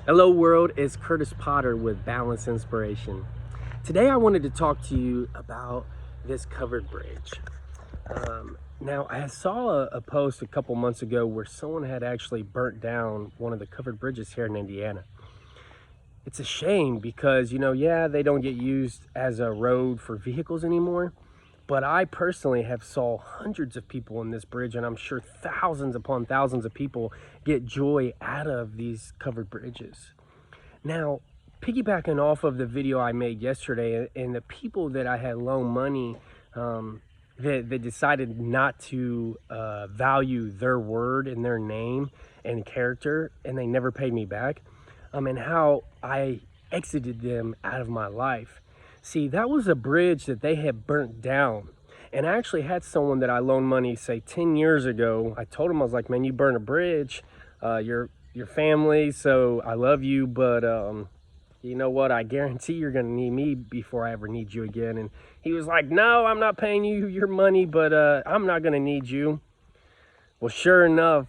Hello world, it's Curtis Potter with Balance Inspiration. Today I wanted to talk to you about this covered bridge. Now I saw a post a couple months ago where someone had actually burnt down one of the covered bridges here in Indiana. It's a shame because, yeah, they don't get used as a road for vehicles anymore. But I personally have saw hundreds of people in this bridge, and I'm sure thousands upon thousands of people get joy out of these covered bridges. Now, piggybacking off of the video I made yesterday and the people that I had loaned money that decided not to value their word and their name and character, and they never paid me back, and how I exited them out of my life. See, that was a bridge that they had burnt down. And I actually had someone that I loaned money, say 10 years ago. I told him, I was like, man, you burned a bridge, your family, so I love you, but you know what? I guarantee you're gonna need me before I ever need you again. And he was like, no, I'm not paying you your money, but I'm not gonna need you. Well, sure enough,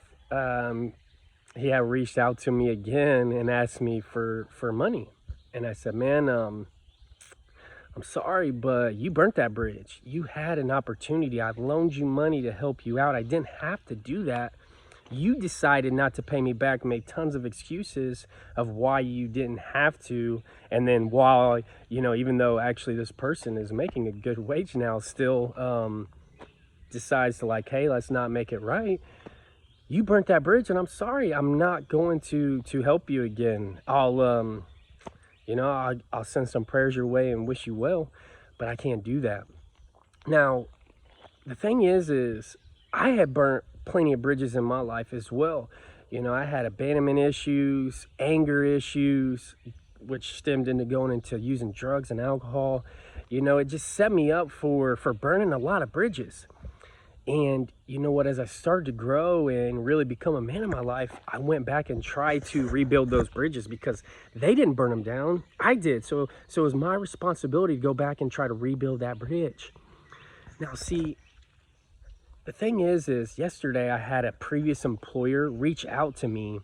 he had reached out to me again and asked me for money. And I said, man, I'm sorry, but you burnt that bridge. You had an opportunity. I've loaned you money to help you out. I didn't have to do that. You decided not to pay me back, made tons of excuses of why you didn't have to. And then while, even though actually this person is making a good wage now, still decides to like, hey, let's not make it right. You burnt that bridge, and I'm sorry. I'm not going to help you again. I'll send some prayers your way and wish you well, but I can't do that. Now, the thing is I had burnt plenty of bridges in my life as well. I had abandonment issues, anger issues, which stemmed into going into using drugs and alcohol. It just set me up for burning a lot of bridges. And you know what, as I started to grow and really become a man in my life, I went back and tried to rebuild those bridges because they didn't burn them down. I did. So it was my responsibility to go back and try to rebuild that bridge. Now, see, the thing is yesterday I had a previous employer reach out to me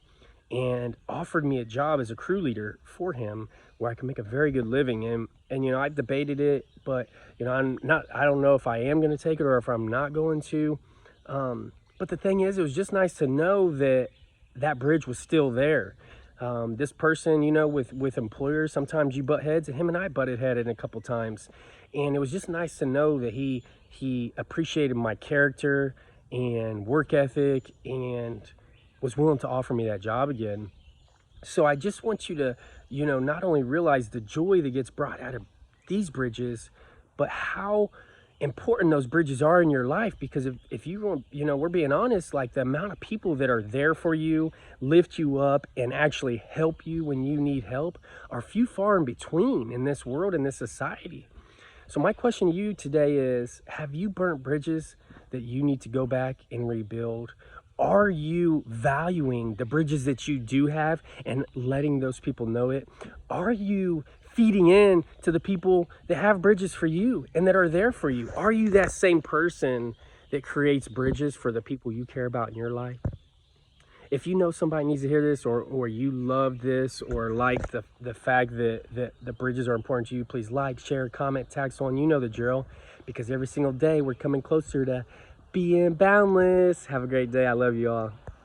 and offered me a job as a crew leader for him where I can make a very good living. And I debated it, but I don't know if I am going to take it or if I'm not going to. But the thing is, it was just nice to know that that bridge was still there. This person, with employers, sometimes you butt heads, and him and I butted headed a couple times. And it was just nice to know that he appreciated my character and work ethic and was willing to offer me that job again. So I just want you to, not only realize the joy that gets brought out of these bridges, but how important those bridges are in your life. Because if you want, we're being honest, like the amount of people that are there for you, lift you up, and actually help you when you need help are few far in between in this world, in this society. So my question to you today is, have you burnt bridges that you need to go back and rebuild? Are you valuing the bridges that you do have and letting those people know it? Are you feeding in to the people that have bridges for you and that are there for you? Are you that same person that creates bridges for the people you care about in your life? If you know somebody needs to hear this, or you love this, or like the fact that the bridges are important to you, please like, share, comment, tag someone. You know the drill, because every single day we're coming closer to being boundless. Have a great day. I love you all.